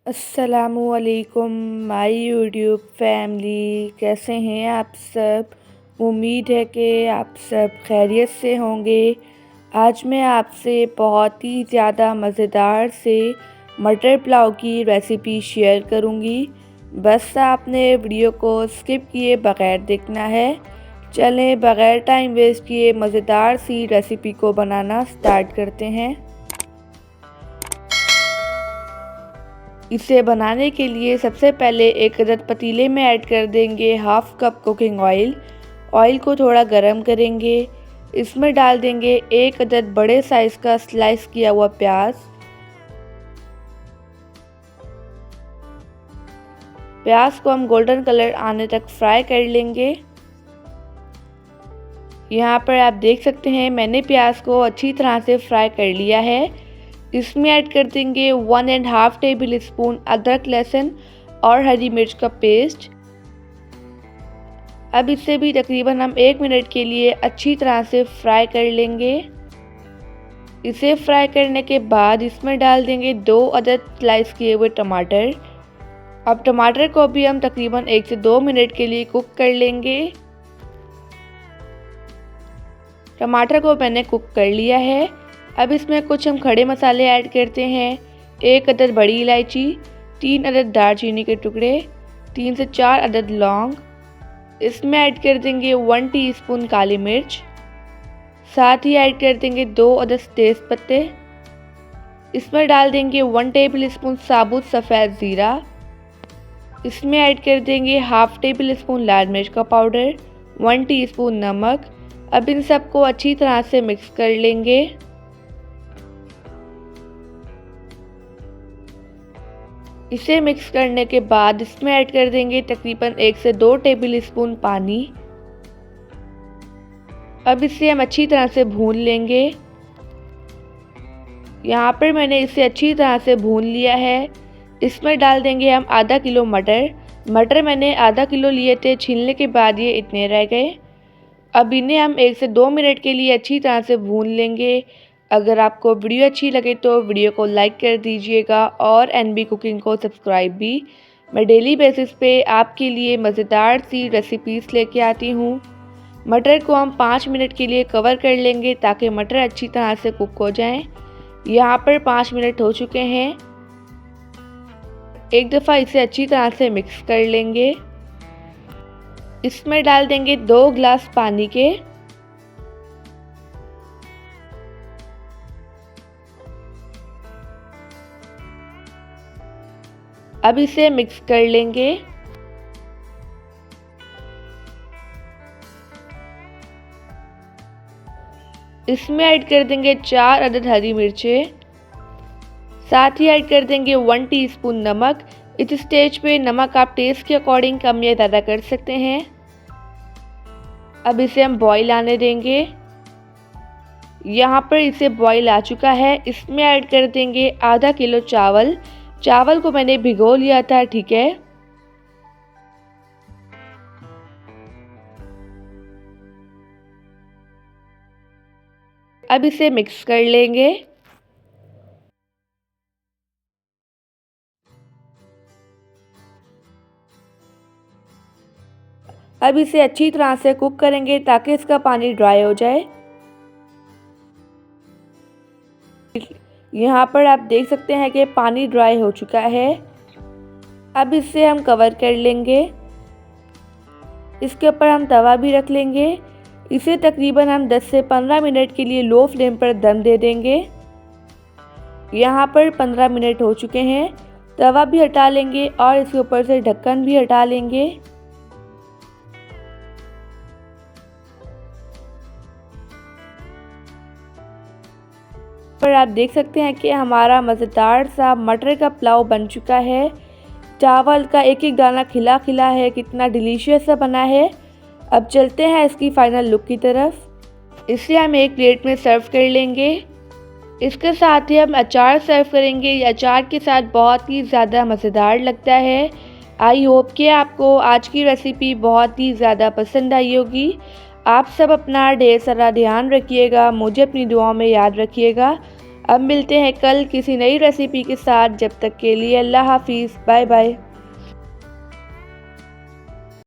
अस्सलामुअलैकुम my YouTube family, कैसे हैं आप सब। उम्मीद है कि आप सब खैरियत से होंगे। आज मैं आपसे बहुत ही ज़्यादा मज़ेदार से मटर पुलाव की रेसिपी शेयर करूंगी। बस आपने वीडियो को स्किप किए बग़ैर देखना है। चलें बग़ैर टाइम वेस्ट किए मज़ेदार सी रेसिपी को बनाना स्टार्ट करते हैं। इसे बनाने के लिए सबसे पहले एक अदद पतीले में ऐड कर देंगे half cup cooking oil. Oil को थोड़ा गरम करेंगे। इसमें डाल देंगे एक अदद बड़े साइज़ का स्लाइस किया हुआ प्याज। प्याज को हम गोल्डन कलर आने तक फ्राई कर लेंगे। यहाँ पर आप देख सकते हैं मैंने प्याज को अच्छी तरह से फ्राई कर लिया है। इसमें ऐड कर देंगे 1.5 टेबल स्पून अदरक लहसुन और हरी मिर्च का पेस्ट। अब इसे भी तकरीबन हम 1 मिनट के लिए अच्छी तरह से फ्राई कर लेंगे। इसे फ्राई करने के बाद इसमें डाल देंगे 2 अदद स्लाइस किए हुए टमाटर। अब टमाटर को भी हम तकरीबन 1 से 2 मिनट के लिए कुक कर लेंगे। टमाटर को मैंने कुक कर लिया है। अब इसमें कुछ हम खड़े मसाले ऐड करते हैं। 1 अदद बड़ी इलायची, 3 अदद दालचीनी के टुकड़े, 3 से 4 अदद लौंग। इसमें ऐड कर देंगे 1 टीस्पून काली मिर्च। साथ ही ऐड कर देंगे 2 अदद तेज़ पत्ते। इसमें डाल देंगे 1 टेबल स्पून साबुत सफ़ेद ज़ीरा। इसमें ऐड कर देंगे हाफ़ टेबल स्पून लाल मिर्च का पाउडर, 1 टीस्पून नमक। अब इन सबको अच्छी तरह से मिक्स कर लेंगे। इसे मिक्स करने के बाद इसमें ऐड कर देंगे तकरीबन 1 से 2 टेबल स्पून पानी। अब इसे हम अच्छी तरह से भून लेंगे। यहाँ पर मैंने इसे अच्छी तरह से भून लिया है। इसमें डाल देंगे हम आधा किलो मटर मैंने आधा किलो लिए थे, छीलने के बाद ये इतने रह गए। अब इन्हें हम 1 से 2 मिनट के लिए अच्छी तरह से भून लेंगे। अगर आपको वीडियो अच्छी लगे तो वीडियो को लाइक कर दीजिएगा और एनबी कुकिंग को सब्सक्राइब भी। मैं डेली बेसिस पे आपके लिए मज़ेदार सी रेसिपीज़ लेके आती हूँ। मटर को हम 5 मिनट के लिए कवर कर लेंगे ताकि मटर अच्छी तरह से कुक हो जाएं। यहाँ पर 5 मिनट हो चुके हैं। एक दफ़ा इसे अच्छी तरह से मिक्स कर लेंगे। इसमें डाल देंगे 2 गिलास पानी के। अब इसे मिक्स कर लेंगे। इसमें ऐड कर देंगे 4 अदद हरी मिर्चें। साथ ही ऐड कर देंगे 1 टीस्पून नमक। इस स्टेज पे नमक आप टेस्ट के अकॉर्डिंग कम या ज़्यादा कर सकते हैं। अब इसे हम बॉईल आने देंगे। यहाँ पर इसे बॉईल आ चुका है। इसमें ऐड कर देंगे आधा किलो चावल को मैंने भिगो लिया था, ठीक है। अब इसे मिक्स कर लेंगे। अब इसे अच्छी तरह से कुक करेंगे ताकि इसका पानी ड्राई हो जाए। यहाँ पर आप देख सकते हैं कि पानी ड्राई हो चुका है। अब इसे हम कवर कर लेंगे। इसके ऊपर हम तवा भी रख लेंगे। इसे तकरीबन हम 10 से 15 मिनट के लिए लो फ्लेम पर दम दे देंगे। यहाँ पर 15 मिनट हो चुके हैं। तवा भी हटा लेंगे और इसके ऊपर से ढक्कन भी हटा लेंगे। पर आप देख सकते हैं कि हमारा मज़ेदार सा मटर का पुलाव बन चुका है। चावल का एक एक दाना खिला खिला है, कितना डिलीशियस सा बना है। अब चलते हैं इसकी फाइनल लुक की तरफ। इसे हम एक प्लेट में सर्व कर लेंगे। इसके साथ ही हम अचार सर्व करेंगे। ये अचार के साथ बहुत ही ज़्यादा मज़ेदार लगता है। आई होप कि आपको आज की रेसिपी बहुत ही ज़्यादा पसंद आई होगी। आप सब अपना ढेर सारा ध्यान रखिएगा, मुझे अपनी दुआओं में याद रखिएगा। अब मिलते हैं कल किसी नई रेसिपी के साथ। जब तक के लिए अल्लाह हाफिज़, बाय बाय।